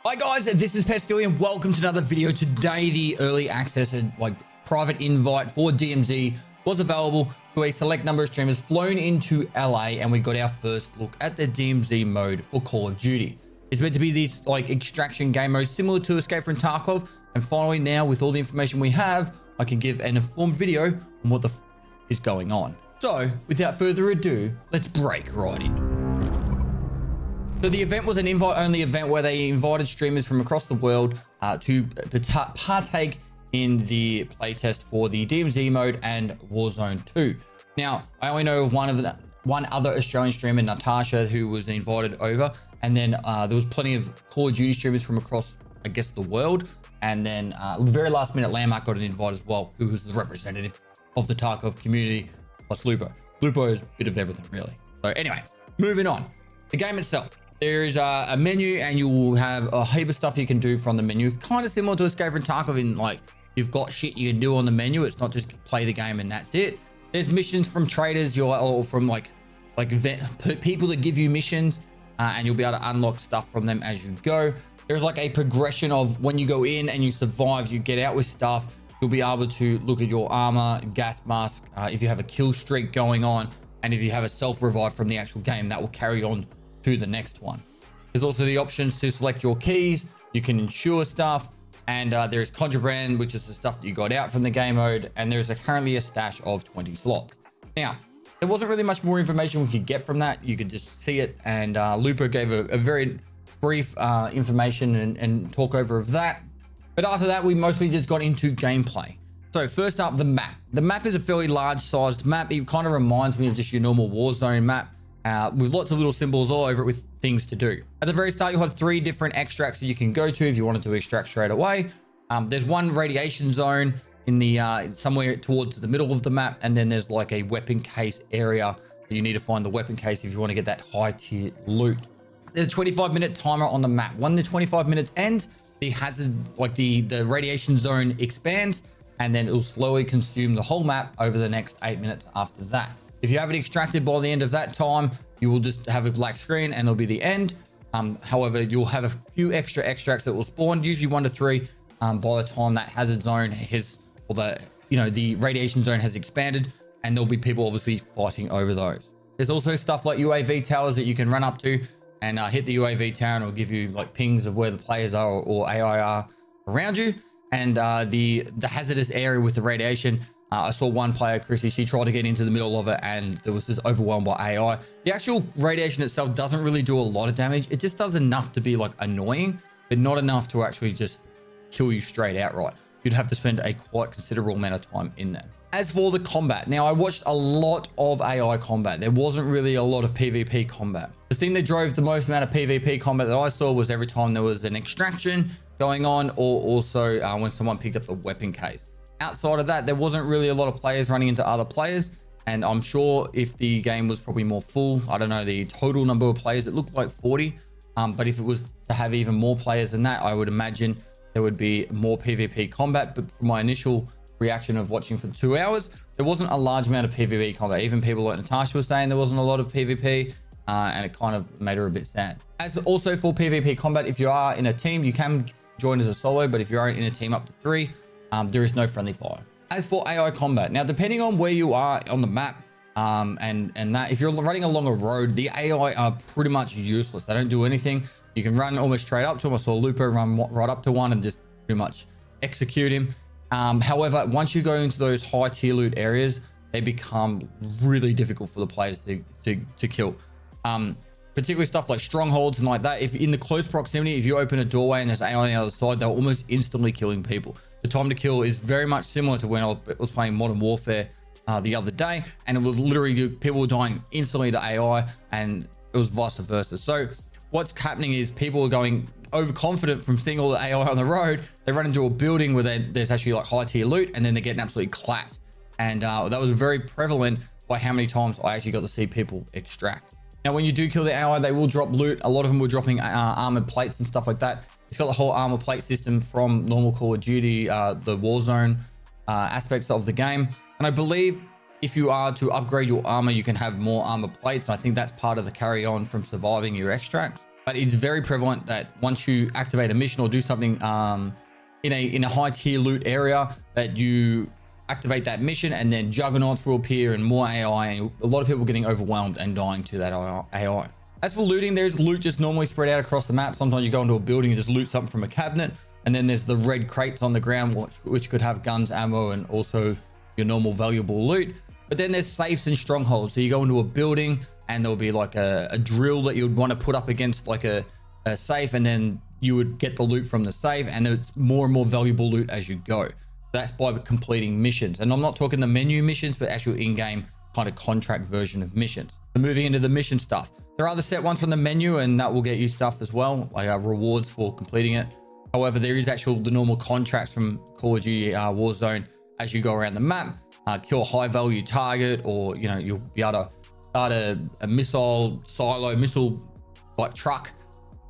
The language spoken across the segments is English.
Hi guys, this is Pestilly and welcome to another video. Today, the early access and private invite for DMZ was available to a select number of streamers flown into LA, and we got our first look at the DMZ mode for Call of Duty. It's meant to be this extraction game mode similar to Escape from Tarkov, and finally now with all the information we have, I can give an informed video on what the is going on. So without further ado, let's break right in. So the event was an invite-only event where they invited streamers from across the world to partake in the playtest for the DMZ mode and Warzone 2. Now, I only know of one other Australian streamer, Natasha, who was invited over, and then there was plenty of Call of Duty streamers from across, I guess, the world. And then very last minute, Landmark got an invite as well, who was the representative of the Tarkov community, plus Lupo. Lupo is a bit of everything, really. So anyway, moving on. The game itself. There is a menu, and you will have a heap of stuff you can do from the menu. Kind of similar to Escape from Tarkov in you've got shit you can do on the menu. It's not just play the game and that's it. There's missions from traders, or from people that give you missions, and you'll be able to unlock stuff from them as you go. There's a progression of when you go in and you survive, you get out with stuff. You'll be able to look at your armor, gas mask, if you have a kill streak going on, and if you have a self revive from the actual game, that will carry on to the next one. There's also the options to select your keys. You can insure stuff, and there's contraband, which is the stuff that you got out from the game mode, and there's currently a stash of 20 slots. Now, there wasn't really much more information we could get from that. You could just see it, and Lupo gave a very brief information and talk over of that. But after that, we mostly just got into gameplay. So first up, the map. The map is a fairly large sized map. It kind of reminds me of just your normal Warzone map, with lots of little symbols all over it with things to do. At the very start, you'll have 3 different extracts that you can go to if you wanted to extract straight away. There's one radiation zone in the somewhere towards the middle of the map, and then there's a weapon case area that you need to find the weapon case if you want to get that high tier loot. There's a 25-minute timer on the map. When the 25 minutes ends, the hazard, the radiation zone expands, and then it will slowly consume the whole map over the next 8 minutes after that. If you haven't extracted by the end of that time, you will just have a black screen and it'll be the end. However, you'll have a few extra extracts that will spawn, usually 1 to 3, by the time that hazard zone has, or the radiation zone has expanded, and there'll be people obviously fighting over those. There's also stuff like UAV towers that you can run up to and hit the UAV tower, and it'll give you pings of where the players are or AI are around you. And the hazardous area with the radiation, I saw one player, Chrissy, she tried to get into the middle of it, and there was just overwhelmed by AI. The actual radiation itself doesn't really do a lot of damage. It just does enough to be annoying, but not enough to actually just kill you straight outright. You'd have to spend a quite considerable amount of time in there. As for the combat, now I watched a lot of AI combat. There wasn't really a lot of PvP combat. The thing that drove the most amount of PvP combat that I saw was every time there was an extraction going on, or also when someone picked up the weapon case. Outside of that, there wasn't really a lot of players running into other players, and I'm sure if the game was probably more full, I don't know the total number of players, it looked like 40, but if it was to have even more players than that, I would imagine there would be more PvP combat. But from my initial reaction of watching for 2 hours, there wasn't a large amount of PvP combat. Even people like Natasha was saying there wasn't a lot of PvP, and it kind of made her a bit sad. As also for PvP combat, if you are in a team, you can join as a solo, but if you are in a team up to 3, there is no friendly fire. As for AI combat, now depending on where you are on the map, and that, if you're running along a road, the AI are pretty much useless. They don't do anything. You can run almost straight up to them. I saw Lupo run right up to one and just pretty much execute him. However, once you go into those high tier loot areas, they become really difficult for the players to kill. Particularly stuff like strongholds and that. If in the close proximity, if you open a doorway and there's AI on the other side, they're almost instantly killing people. The time to kill is very much similar to when I was playing Modern Warfare the other day, and it was literally people were dying instantly to AI, and it was vice versa. So what's happening is people are going overconfident from seeing all the AI on the road. They run into a building where there's actually high tier loot, and then they're getting absolutely clapped. And that was very prevalent by how many times I actually got to see people extract. Now, when you do kill the AI, they will drop loot. A lot of them were dropping armored plates and stuff like that. It's got the whole armor plate system from normal Call of Duty, the Warzone aspects of the game. And I believe if you are to upgrade your armor, you can have more armor plates. And I think that's part of the carry on from surviving your extracts. but it's very prevalent that once you activate a mission or do something in a high tier loot area, that you activate that mission and then juggernauts will appear and more AI, and a lot of people getting overwhelmed and dying to that AI. As for looting, there's loot just normally spread out across the map. Sometimes you go into a building and just loot something from a cabinet, and then there's the red crates on the ground which could have guns, ammo, and also your normal valuable loot. But then there's safes and strongholds. So you go into a building and there'll be like a drill that you'd want to put up against like a safe, and then you would get the loot from the safe, and it's more and more valuable loot as you go. That's by completing missions. And I'm not talking the menu missions, but actual in-game kind of contract version of missions. So moving into the mission stuff, there are the set ones from the menu, and that will get you stuff as well, like rewards for completing it. However, there is the normal contracts from Call of Duty Warzone as you go around the map. Kill a high value target, or you'll be able to start a missile silo, missile like truck,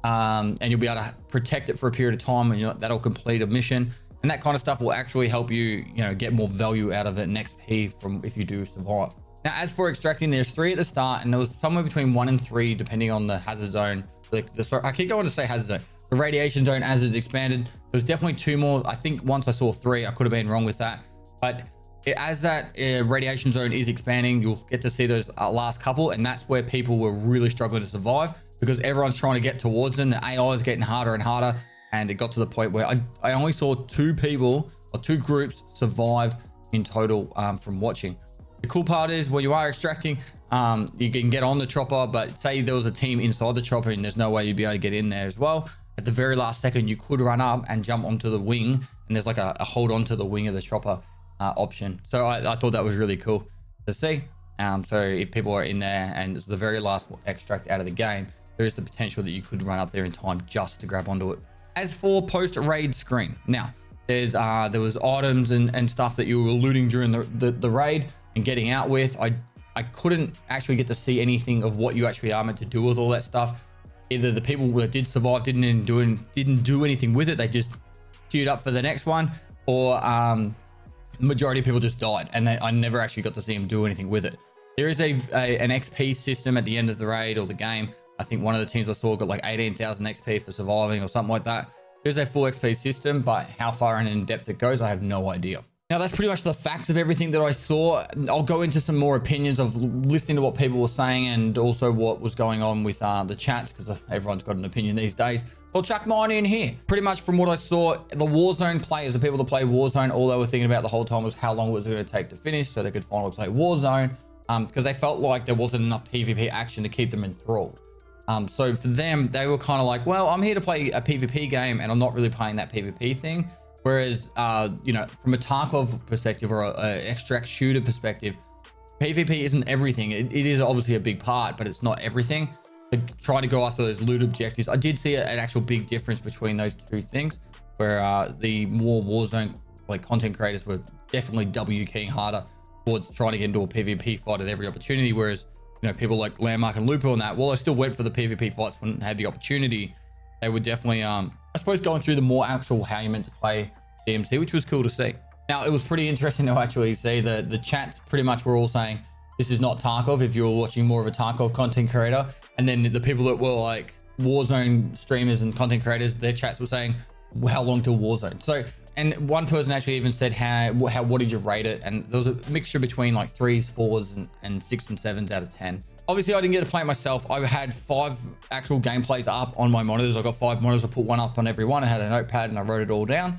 and you'll be able to protect it for a period of time, and that'll complete a mission. And that kind of stuff will actually help you, get more value out of it and XP from if you do survive. Now, as for extracting, there's 3 at the start, and there was somewhere between 1 and 3 depending on the hazard zone. I keep going to say hazard zone. The radiation zone as it's expanded, there was definitely 2 more. I think once I saw 3, I could have been wrong with that. But as that radiation zone is expanding, you'll get to see those last couple, and that's where people were really struggling to survive because everyone's trying to get towards them. The AI is getting harder and harder, and it got to the point where I only saw 2 people or 2 groups survive in total from watching. The cool part is when you are extracting, you can get on the chopper, but say there was a team inside the chopper and there's no way you'd be able to get in there as well. At the very last second, you could run up and jump onto the wing, and there's like a hold on to the wing of the chopper option. So I thought that was really cool to see. So if people are in there and it's the very last extract out of the game, there is the potential that you could run up there in time just to grab onto it. As for post-raid screen, now there was items and stuff that you were looting during the raid and getting out with. I couldn't actually get to see anything of what you actually are meant to do with all that stuff. Either the people that did survive didn't do anything with it, they just queued up for the next one, or majority of people just died, and I never actually got to see them do anything with it. There is an XP system at the end of the raid or the game. I think one of the teams I saw got like 18,000 XP for surviving or something like that. There's a full XP system, but how far in depth it goes, I have no idea. Now, that's pretty much the facts of everything that I saw. I'll go into some more opinions of listening to what people were saying and also what was going on with the chats, because everyone's got an opinion these days. I'll chuck mine in here. Pretty much from what I saw, the Warzone players, the people that play Warzone, all they were thinking about the whole time was how long was it going to take to finish so they could finally play Warzone, because they felt like there wasn't enough PvP action to keep them enthralled. So for them, they were kind of like, well, I'm here to play a PvP game and I'm not really playing that PvP thing. Whereas, from a Tarkov perspective or an extract shooter perspective, PvP isn't everything. It is obviously a big part, but it's not everything. So trying to go after those loot objectives, I did see an actual big difference between those 2 things, where the more Warzone content creators were definitely W keying harder towards trying to get into a PvP fight at every opportunity, whereas people like Landmark and Lupo and that, well, I still went for the PvP fights when I had the opportunity. They were definitely, I suppose, going through the more actual how you meant to play DMZ, which was cool to see. Now, it was pretty interesting to actually see the chats pretty much were all saying, this is not Tarkov, if you were watching more of a Tarkov content creator. And then the people that were like Warzone streamers and content creators, their chats were saying, how long till Warzone? So, and one person actually even said, what did you rate it? And there was a mixture between like 3s, 4s, and 6 and 7s out of 10. Obviously, I didn't get to play it myself. I had 5 actual gameplays up on my monitors. I got 5 monitors. I put one up on every one. I had a notepad and I wrote it all down,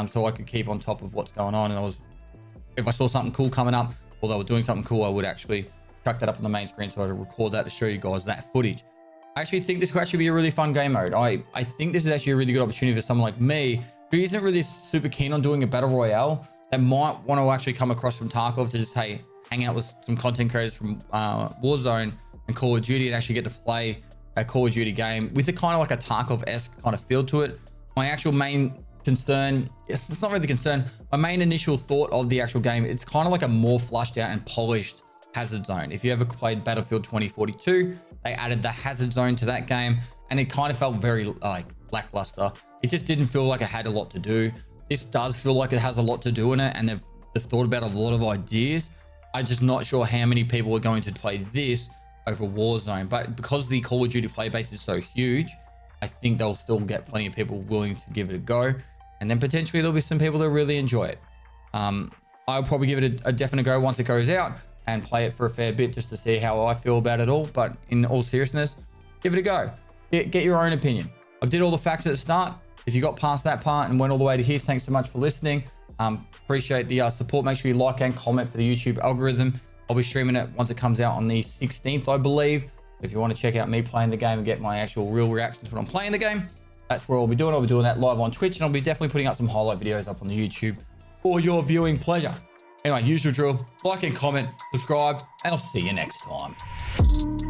so I could keep on top of what's going on. And if I saw something cool coming up, or they were doing something cool, I would actually chuck that up on the main screen so I could record that to show you guys that footage. I actually think this could actually be a really fun game mode. I think this is actually a really good opportunity for someone like me who isn't really super keen on doing a battle royale, that might want to actually come across from Tarkov to just, hey, hang out with some content creators from Warzone and Call of Duty and actually get to play a Call of Duty game with a kind of like a Tarkov-esque kind of feel to it. My actual main concern, it's not really concern, my main initial thought of the actual game, it's kind of like a more flushed out and polished hazard zone. If you ever played Battlefield 2042, they added the hazard zone to that game and it kind of felt very like lackluster. It just didn't feel like it had a lot to do. This does feel like it has a lot to do in it, and they've thought about a lot of ideas. I'm just not sure how many people are going to play this over Warzone. But because the Call of Duty player base is so huge, I think they'll still get plenty of people willing to give it a go. And then potentially there'll be some people that really enjoy it. I'll probably give it a definite go once it goes out and play it for a fair bit just to see how I feel about it all. But in all seriousness, give it a go. Get your own opinion. I did all the facts at the start. If you got past that part and went all the way to here, thanks so much for listening. Appreciate the support. Make sure you like and comment for the YouTube algorithm. I'll be streaming it once it comes out on the 16th, I believe. If you want to check out me playing the game and get my actual real reactions when I'm playing the game, that's where I'll be doing. I'll be doing that live on Twitch, and I'll be definitely putting up some highlight videos up on the YouTube for your viewing pleasure. Anyway, usual drill, like and comment, subscribe, and I'll see you next time.